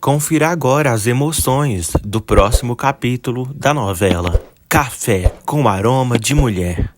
Confira agora as emoções do próximo capítulo da novela Café com Aroma de Mulher.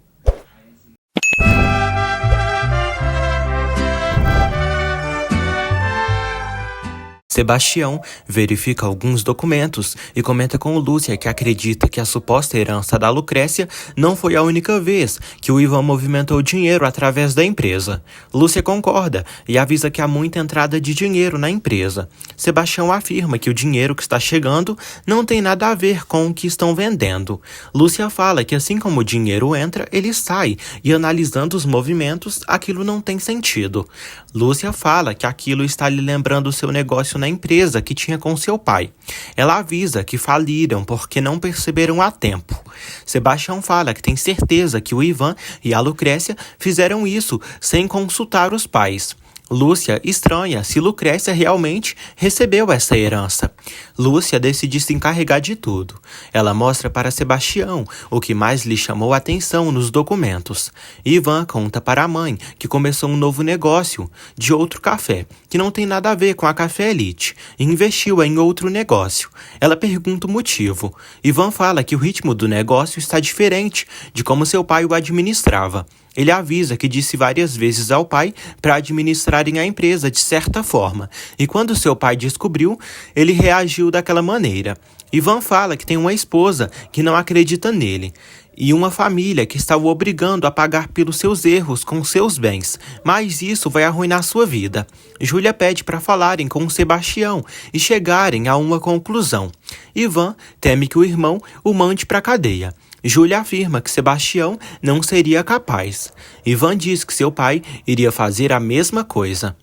Sebastião verifica alguns documentos e comenta com Lúcia que acredita que a suposta herança da Lucrécia não foi a única vez que o Ivan movimentou dinheiro através da empresa. Lúcia concorda e avisa que há muita entrada de dinheiro na empresa. Sebastião afirma que o dinheiro que está chegando não tem nada a ver com o que estão vendendo. Lúcia fala que assim como o dinheiro entra, ele sai e analisando os movimentos, aquilo não tem sentido. Lúcia fala que aquilo está lhe lembrando o seu negócio na empresa que tinha com seu pai. Ela avisa que faliram porque não perceberam a tempo. Sebastião fala que tem certeza que o Ivan e a Lucrécia fizeram isso sem consultar os pais. Lúcia estranha se Lucrécia realmente recebeu essa herança. Lúcia decide se encarregar de tudo. Ela mostra para Sebastião o que mais lhe chamou a atenção nos documentos. Ivan conta para a mãe que começou um novo negócio de outro café, que não tem nada a ver com a Café Elite, e investiu em outro negócio. Ela pergunta o motivo. Ivan fala que o ritmo do negócio está diferente de como seu pai o administrava. Ele avisa que disse várias vezes ao pai para administrarem a empresa de certa forma, e quando seu pai descobriu, ele reagiu daquela maneira. Ivan fala que tem uma esposa que não acredita nele, e uma família que está o obrigando a pagar pelos seus erros com seus bens, mas isso vai arruinar sua vida. Júlia pede para falarem com Sebastião e chegarem a uma conclusão. Ivan teme que o irmão o mande para a cadeia. Júlia afirma que Sebastião não seria capaz. Ivan diz que seu pai iria fazer a mesma coisa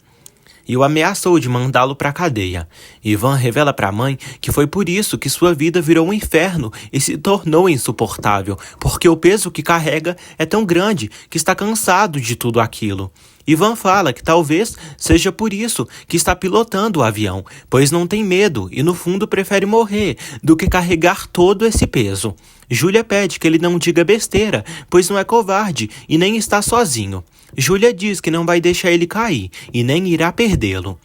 e o ameaçou de mandá-lo para a cadeia. Ivan revela para a mãe que foi por isso que sua vida virou um inferno e se tornou insuportável, porque o peso que carrega é tão grande que está cansado de tudo aquilo. Ivan fala que talvez seja por isso que está pilotando o avião, pois não tem medo e no fundo prefere morrer do que carregar todo esse peso. Júlia pede que ele não diga besteira, pois não é covarde e nem está sozinho. Júlia diz que não vai deixar ele cair e nem irá perdê-lo.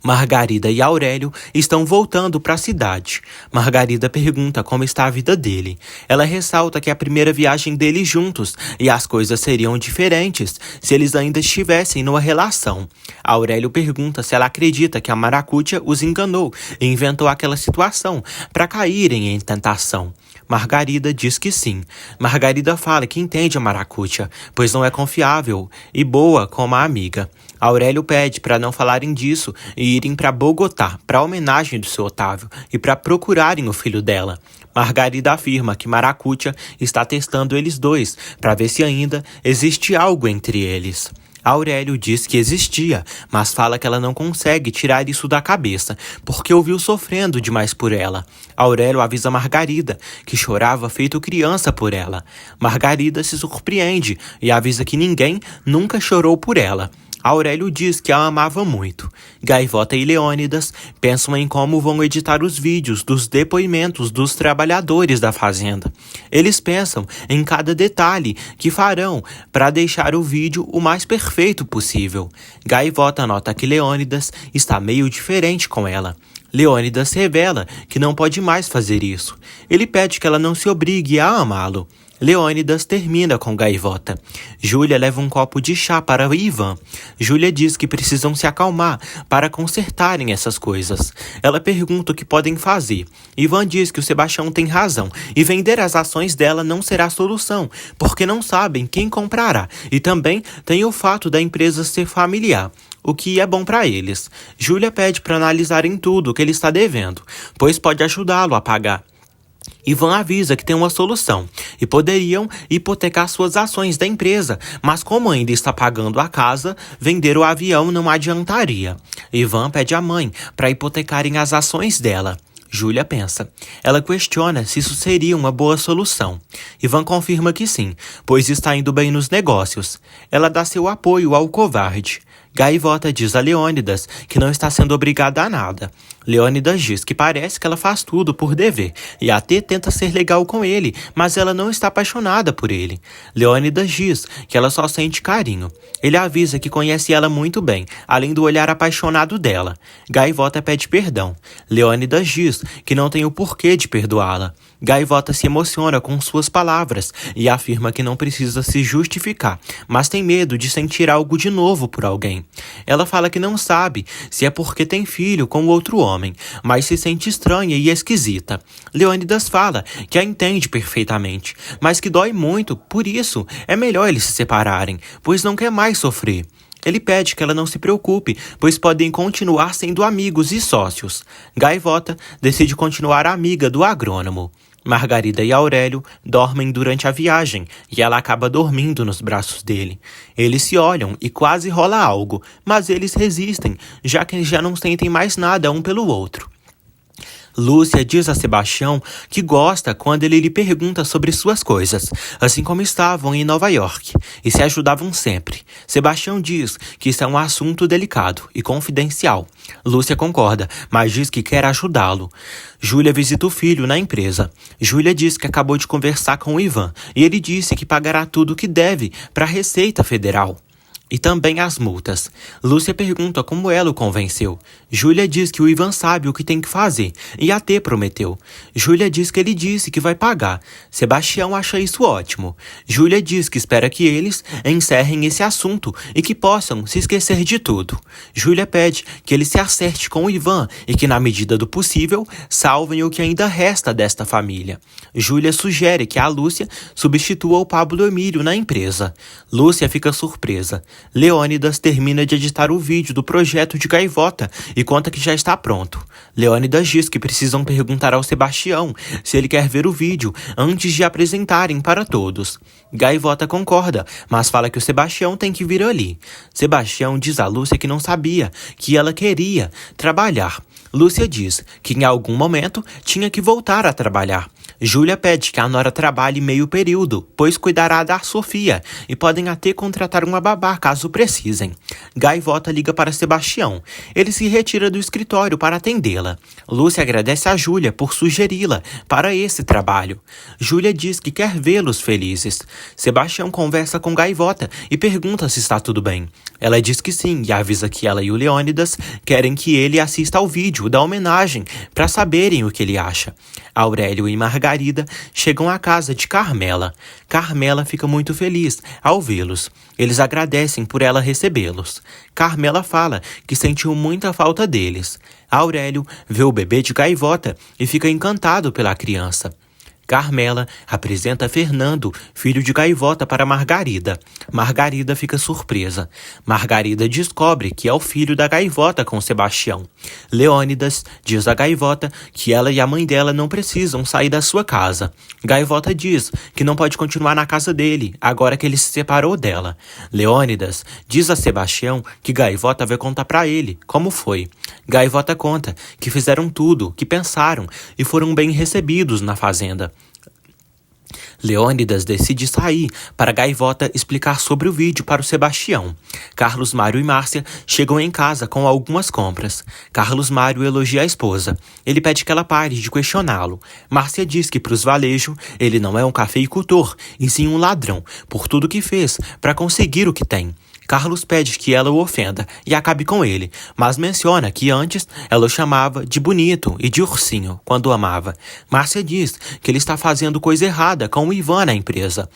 Margarida e Aurélio estão voltando para a cidade. Margarida pergunta como está a vida dele. Ela ressalta que é a primeira viagem deles juntos e as coisas seriam diferentes se eles ainda estivessem numa relação. Aurélio pergunta se ela acredita que a Maracutia os enganou e inventou aquela situação para caírem em tentação. Margarida diz que sim. Margarida fala que entende a Maracutia, pois não é confiável e boa como a amiga. Aurélio pede para não falarem disso e irem para Bogotá, para homenagem do seu Otávio e para procurarem o filho dela. Margarida afirma que Maracutia está testando eles dois para ver se ainda existe algo entre eles. Aurélio diz que existia, mas fala que ela não consegue tirar isso da cabeça, porque o viu sofrendo demais por ela. Aurélio avisa Margarida, que chorava feito criança por ela. Margarida se surpreende e avisa que ninguém nunca chorou por ela. Aurélio diz que a amava muito. Gaivota e Leônidas pensam em como vão editar os vídeos dos depoimentos dos trabalhadores da fazenda. Eles pensam em cada detalhe que farão para deixar o vídeo o mais perfeito possível. Gaivota nota que Leônidas está meio diferente com ela. Leônidas revela que não pode mais fazer isso. Ele pede que ela não se obrigue a amá-lo. Leônidas termina com Gaivota. Júlia leva um copo de chá para Ivan. Júlia diz que precisam se acalmar para consertarem essas coisas. Ela pergunta o que podem fazer. Ivan diz que o Sebastião tem razão e vender as ações dela não será a solução, porque não sabem quem comprará. E também tem o fato da empresa ser familiar, o que é bom para eles. Júlia pede para analisarem tudo o que ele está devendo, pois pode ajudá-lo a pagar. Ivan avisa que tem uma solução e poderiam hipotecar suas ações da empresa, mas como ainda está pagando a casa, vender o avião não adiantaria. Ivan pede à mãe para hipotecarem as ações dela. Júlia pensa. Ela questiona se isso seria uma boa solução. Ivan confirma que sim, pois está indo bem nos negócios. Ela dá seu apoio ao covarde. Gaivota diz a Leônidas que não está sendo obrigada a nada. Leônidas diz que parece que ela faz tudo por dever, e até tenta ser legal com ele, mas ela não está apaixonada por ele. Leônidas diz que ela só sente carinho. Ele avisa que conhece ela muito bem, além do olhar apaixonado dela. Gaivota pede perdão. Leônidas diz que não tem o porquê de perdoá-la. Gaivota se emociona com suas palavras e afirma que não precisa se justificar, mas tem medo de sentir algo de novo por alguém. Ela fala que não sabe se é porque tem filho com outro homem, mas se sente estranha e esquisita. Leônidas fala que a entende perfeitamente, mas que dói muito, por isso é melhor eles se separarem, pois não quer mais sofrer. Ele pede que ela não se preocupe, pois podem continuar sendo amigos e sócios. Gaivota decide continuar amiga do agrônomo. Margarida e Aurélio dormem durante a viagem e ela acaba dormindo nos braços dele. Eles se olham e quase rola algo, mas eles resistem, já que já não sentem mais nada um pelo outro. Lúcia diz a Sebastião que gosta quando ele lhe pergunta sobre suas coisas, assim como estavam em Nova York, e se ajudavam sempre. Sebastião diz que isso é um assunto delicado e confidencial. Lúcia concorda, mas diz que quer ajudá-lo. Júlia visita o filho na empresa. Júlia diz que acabou de conversar com o Ivan, e ele disse que pagará tudo o que deve para a Receita Federal. E também as multas. Lúcia pergunta como ela o convenceu. Júlia diz que o Ivan sabe o que tem que fazer e até prometeu. Júlia diz que ele disse que vai pagar. Sebastião acha isso ótimo. Júlia diz que espera que eles encerrem esse assunto e que possam se esquecer de tudo. Júlia pede que ele se acerte com o Ivan e que, na medida do possível, salvem o que ainda resta desta família. Júlia sugere que a Lúcia substitua o Pablo Emílio na empresa. Lúcia fica surpresa. Leônidas termina de editar o vídeo do projeto de Gaivota e conta que já está pronto. Leônidas diz que precisam perguntar ao Sebastião se ele quer ver o vídeo antes de apresentarem para todos. Gaivota concorda, mas fala que o Sebastião tem que vir ali. Sebastião diz a Lúcia que não sabia, que ela queria trabalhar. Lúcia diz que em algum momento tinha que voltar a trabalhar. Júlia pede que a nora trabalhe meio período, pois cuidará da Sofia e podem até contratar uma babá caso precisem. Gaivota liga para Sebastião. Ele se retira do escritório para atendê-la. Lúcia agradece a Júlia por sugeri-la para esse trabalho. Júlia diz que quer vê-los felizes. Sebastião conversa com Gaivota e pergunta se está tudo bem. Ela diz que sim e avisa que ela e o Leônidas querem que ele assista ao vídeo da homenagem para saberem o que ele acha. Aurélio e Margarida chegam à casa de Carmela. Carmela fica muito feliz ao vê-los. Eles agradecem por ela recebê-los. Carmela fala que sentiu muita falta deles. Aurélio vê o bebê de Gaivota e fica encantado pela criança. Carmela apresenta Fernando, filho de Gaivota, para Margarida. Margarida fica surpresa. Margarida descobre que é o filho da Gaivota com Sebastião. Leônidas diz a Gaivota que ela e a mãe dela não precisam sair da sua casa. Gaivota diz que não pode continuar na casa dele, agora que ele se separou dela. Leônidas diz a Sebastião que Gaivota vai contar para ele como foi. Gaivota conta que fizeram tudo, que pensaram e foram bem recebidos na fazenda. Leônidas decide sair para Gaivota explicar sobre o vídeo para o Sebastião. Carlos Mário e Márcia chegam em casa com algumas compras. Carlos Mário elogia a esposa. Ele pede que ela pare de questioná-lo. Márcia diz que para os Valejo ele não é um cafeicultor, e sim um ladrão, por tudo que fez para conseguir o que tem. Carlos pede que ela o ofenda e acabe com ele, mas menciona que antes ela o chamava de bonito e de ursinho quando o amava. Márcia diz que ele está fazendo coisa errada com o Ivan na empresa.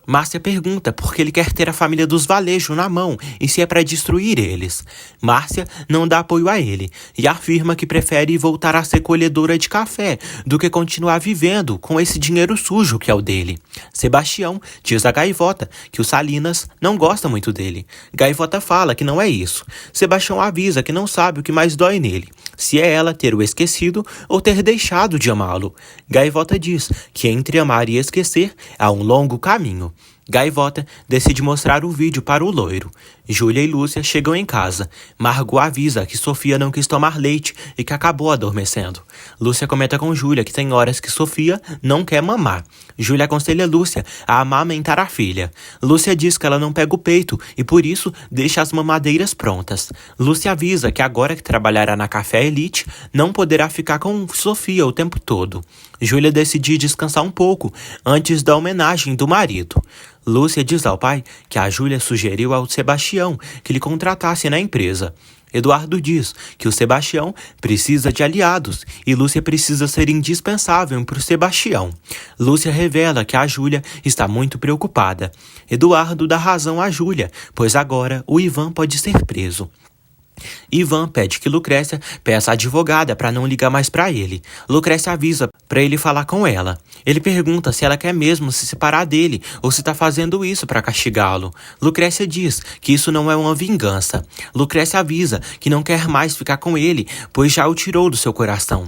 Márcia pergunta por que ele quer ter a família dos Valejo na mão e se é para destruir eles. Márcia não dá apoio a ele e afirma que prefere voltar a ser colhedora de café do que continuar vivendo com esse dinheiro sujo que é o dele. Sebastião diz a Gaivota que o Salinas não gosta muito dele. Gaivota fala que não é isso. Sebastião avisa que não sabe o que mais dói nele, se é ela ter o esquecido ou ter deixado de amá-lo. Gaivota diz que entre amar e esquecer há um longo caminho. Gaivota decide mostrar o vídeo para o loiro. Júlia e Lúcia chegam em casa. Margot avisa que Sofia não quis tomar leite e que acabou adormecendo. Lúcia comenta com Júlia que tem horas que Sofia não quer mamar. Júlia aconselha Lúcia a amamentar a filha. Lúcia diz que ela não pega o peito e por isso deixa as mamadeiras prontas. Lúcia avisa que agora que trabalhará na Café Elite, não poderá ficar com Sofia o tempo todo. Júlia decide descansar um pouco antes da homenagem do marido. Lúcia diz ao pai que a Júlia sugeriu ao Sebastião que lhe contratasse na empresa. Eduardo diz que o Sebastião precisa de aliados e Lúcia precisa ser indispensável para o Sebastião. Lúcia revela que a Júlia está muito preocupada. Eduardo dá razão a Júlia, pois agora o Ivan pode ser preso. Ivan pede que Lucrécia peça a advogada para não ligar mais para ele. Lucrécia avisa para ele falar com ela. Ele pergunta se ela quer mesmo se separar dele ou se está fazendo isso para castigá-lo. Lucrécia diz que isso não é uma vingança. Lucrécia avisa que não quer mais ficar com ele, pois já o tirou do seu coração.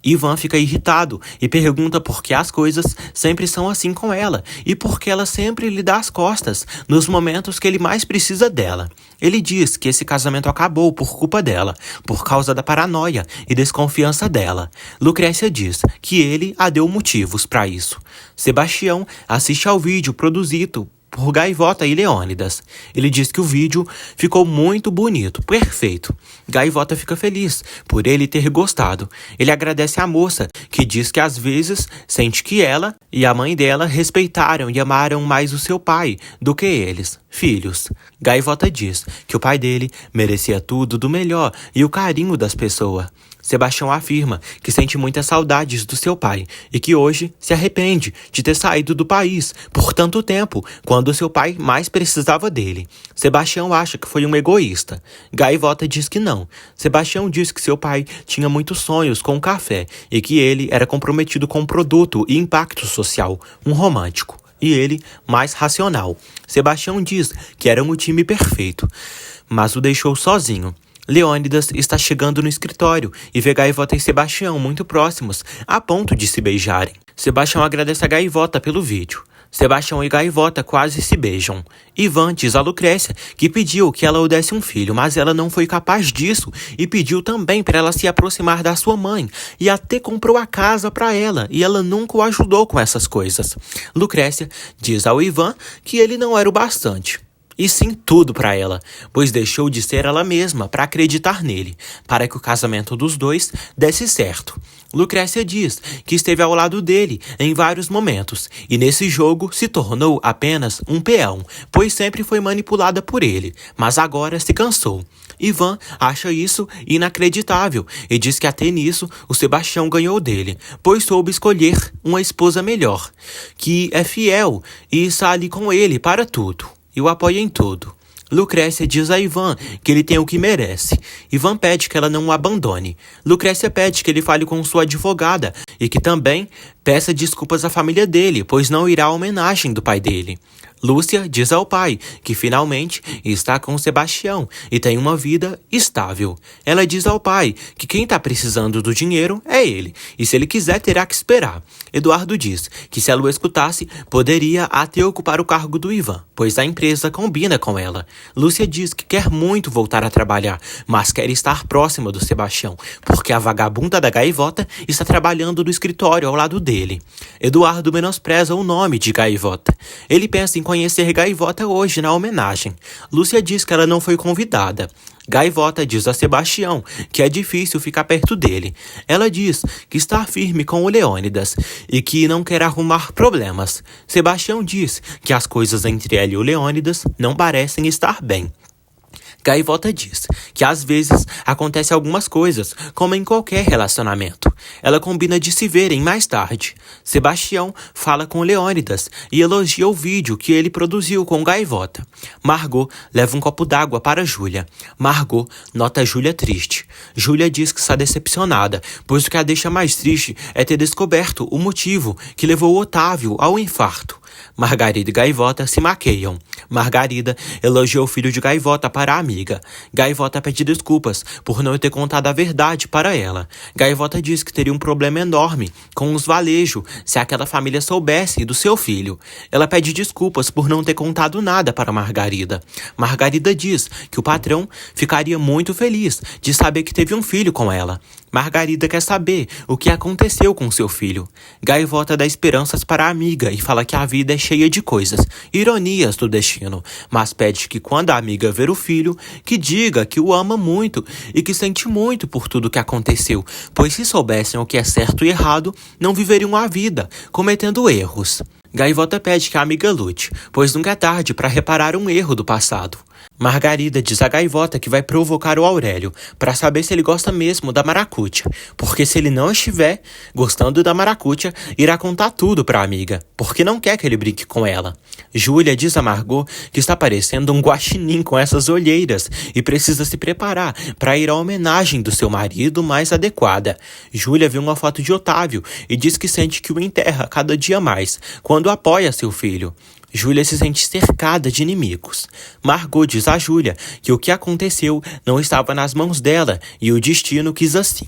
Ivan fica irritado e pergunta por que as coisas sempre são assim com ela e por que ela sempre lhe dá as costas nos momentos que ele mais precisa dela. Ele diz que esse casamento acabou por culpa dela, por causa da paranoia e desconfiança dela. Lucrécia diz que ele a deu motivos para isso. Sebastião assiste ao vídeo produzido por Gaivota e Leônidas. Ele diz que o vídeo ficou muito bonito, perfeito. Gaivota fica feliz por ele ter gostado. Ele agradece a moça, que diz que às vezes sente que ela e a mãe dela respeitaram e amaram mais o seu pai do que eles, filhos. Gaivota diz que o pai dele merecia tudo do melhor e o carinho das pessoas. Sebastião afirma que sente muitas saudades do seu pai e que hoje se arrepende de ter saído do país por tanto tempo, quando seu pai mais precisava dele. Sebastião acha que foi um egoísta. Gaivota diz que não. Sebastião diz que seu pai tinha muitos sonhos com o café e que ele era comprometido com o produto e impacto social, um romântico. E ele, mais racional. Sebastião diz que era um time perfeito, mas o deixou sozinho. Leônidas está chegando no escritório e vê Gaivota e Sebastião muito próximos, a ponto de se beijarem. Sebastião agradece a Gaivota pelo vídeo. Sebastião e Gaivota quase se beijam. Ivan diz a Lucrécia que pediu que ela o desse um filho, mas ela não foi capaz disso e pediu também para ela se aproximar da sua mãe e até comprou a casa para ela e ela nunca o ajudou com essas coisas. Lucrécia diz ao Ivan que ele não era o bastante. E sim tudo para ela, pois deixou de ser ela mesma para acreditar nele, para que o casamento dos dois desse certo. Lucrécia diz que esteve ao lado dele em vários momentos, e nesse jogo se tornou apenas um peão, pois sempre foi manipulada por ele, mas agora se cansou. Ivan acha isso inacreditável e diz que até nisso o Sebastião ganhou dele, pois soube escolher uma esposa melhor, que é fiel e está ali com ele para tudo. E o apoia em tudo. Lucrécia diz a Ivan que ele tem o que merece. Ivan pede que ela não o abandone. Lucrécia pede que ele fale com sua advogada e que também peça desculpas à família dele, pois não irá à homenagem do pai dele. Lúcia diz ao pai que finalmente está com Sebastião e tem uma vida estável. Ela diz ao pai que quem está precisando do dinheiro é ele, e se ele quiser terá que esperar. Eduardo diz que se ela o escutasse, poderia até ocupar o cargo do Ivan, pois a empresa combina com ela. Lúcia diz que quer muito voltar a trabalhar, mas quer estar próxima do Sebastião, porque a vagabunda da Gaivota está trabalhando no escritório ao lado dele. Eduardo menospreza o nome de Gaivota. Ele pensa em conhecer Gaivota hoje na homenagem. Lúcia diz que ela não foi convidada. Gaivota diz a Sebastião que é difícil ficar perto dele. Ela diz que está firme com o Leônidas e que não quer arrumar problemas. Sebastião diz que as coisas entre ela e o Leônidas não parecem estar bem. Gaivota diz que às vezes acontecem algumas coisas, como em qualquer relacionamento. Ela combina de se verem mais tarde. Sebastião fala com Leônidas e elogia o vídeo que ele produziu com Gaivota. Margot leva um copo d'água para Júlia. Margot nota Júlia triste. Júlia diz que está decepcionada, pois o que a deixa mais triste é ter descoberto o motivo que levou Otávio ao infarto. Margarida e Gaivota se maqueiam. Margarida elogia o filho de Gaivota para a amiga. Gaivota pede desculpas por não ter contado a verdade para ela. Gaivota diz que teria um problema enorme com os Valejo se aquela família soubesse do seu filho. Ela pede desculpas por não ter contado nada para Margarida. Margarida diz que o patrão ficaria muito feliz de saber que teve um filho com ela. Margarida quer saber o que aconteceu com seu filho. Gaivota dá esperanças para a amiga e fala que a vida é cheia de coisas, ironias do destino, mas pede que quando a amiga ver o filho, que diga que o ama muito e que sente muito por tudo que aconteceu, pois se soubessem o que é certo e errado, não viveriam a vida, cometendo erros. Gaivota pede que a amiga lute, pois nunca é tarde para reparar um erro do passado. Margarida diz a Gaivota que vai provocar o Aurélio para saber se ele gosta mesmo da Maracútia, porque se ele não estiver gostando da Maracútia, irá contar tudo para a amiga, porque não quer que ele brinque com ela. Júlia diz a Margot que está parecendo um guaxinim com essas olheiras e precisa se preparar para ir à homenagem do seu marido mais adequada. Júlia viu uma foto de Otávio e diz que sente que o enterra cada dia mais, quando apoia seu filho. Júlia se sente cercada de inimigos. Margot diz a Júlia que o que aconteceu não estava nas mãos dela e o destino quis assim.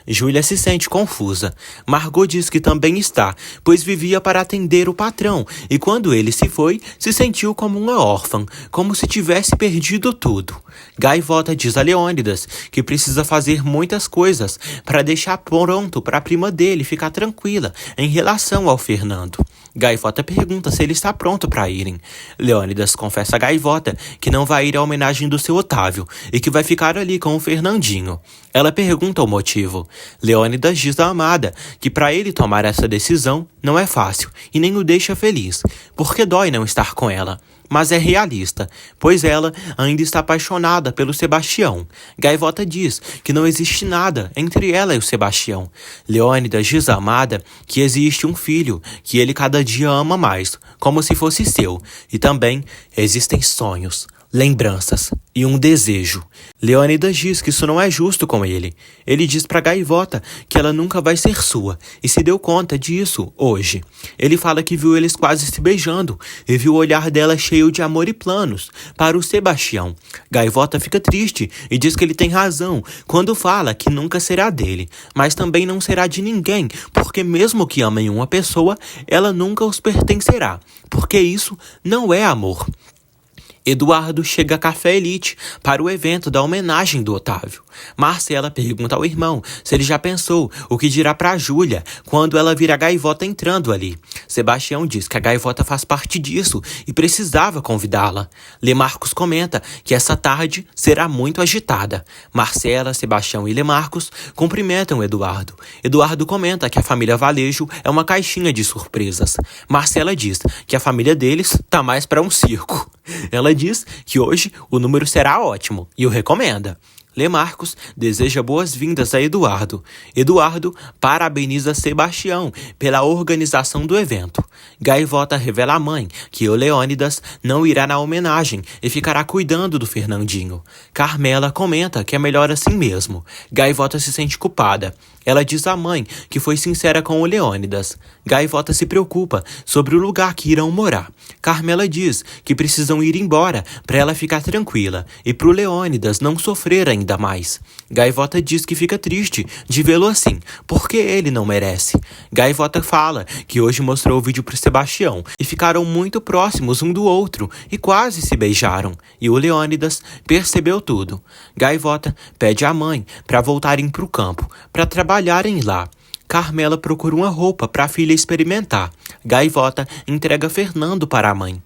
Júlia se sente confusa. Margot diz que também está, pois vivia para atender o patrão e quando ele se foi, se sentiu como uma órfã, como se tivesse perdido tudo. Gaivota diz a Leônidas que precisa fazer muitas coisas para deixar pronto para a prima dele ficar tranquila em relação ao Fernando. Gaivota pergunta se ele está pronto para irem. Leônidas confessa a Gaivota que não vai ir à homenagem do seu Otávio e que vai ficar ali com o Fernandinho. Ela pergunta o motivo. Leônidas diz à amada que para ele tomar essa decisão não é fácil e nem o deixa feliz, porque dói não estar com ela. Mas é realista, pois ela ainda está apaixonada pelo Sebastião. Gaivota diz que não existe nada entre ela e o Sebastião. Leônidas diz à amada que existe um filho que ele cada dia ama mais, como se fosse seu, e também existem sonhos, lembranças e um desejo. Leônidas diz que isso não é justo com ele. Ele diz para Gaivota que ela nunca vai ser sua e se deu conta disso hoje. Ele fala que viu eles quase se beijando e viu o olhar dela cheio de amor e planos para o Sebastião. Gaivota fica triste e diz que ele tem razão quando fala que nunca será dele, mas também não será de ninguém, porque mesmo que amem uma pessoa, ela nunca os pertencerá, porque isso não é amor. Eduardo chega a Café Elite para o evento da homenagem do Otávio. Marcela pergunta ao irmão se ele já pensou o que dirá para Júlia quando ela vir a Gaivota entrando ali. Sebastião diz que a Gaivota faz parte disso e precisava convidá-la. Lemarcos comenta que essa tarde será muito agitada. Marcela, Sebastião e Lemarcos cumprimentam Eduardo. Eduardo comenta que a família Valejo é uma caixinha de surpresas. Marcela diz que a família deles tá mais para um circo. Ela diz que hoje o número será ótimo e o recomenda. Lemarcos deseja boas-vindas a Eduardo. Eduardo parabeniza Sebastião pela organização do evento. Gaivota revela à mãe que o Leônidas não irá na homenagem e ficará cuidando do Fernandinho. Carmela comenta que é melhor assim mesmo. Gaivota se sente culpada. Ela diz à mãe que foi sincera com o Leônidas. Gaivota se preocupa sobre o lugar que irão morar. Carmela diz que precisam ir embora para ela ficar tranquila e para o Leônidas não sofrer ainda mais. Gaivota diz que fica triste de vê-lo assim, porque ele não merece. Gaivota fala que hoje mostrou o vídeo para Sebastião e ficaram muito próximos um do outro e quase se beijaram. E o Leônidas percebeu tudo. Gaivota pede à mãe para voltarem para o campo, para trabalharem lá. Carmela procura uma roupa para a filha experimentar. Gaivota entrega Fernando para a mãe.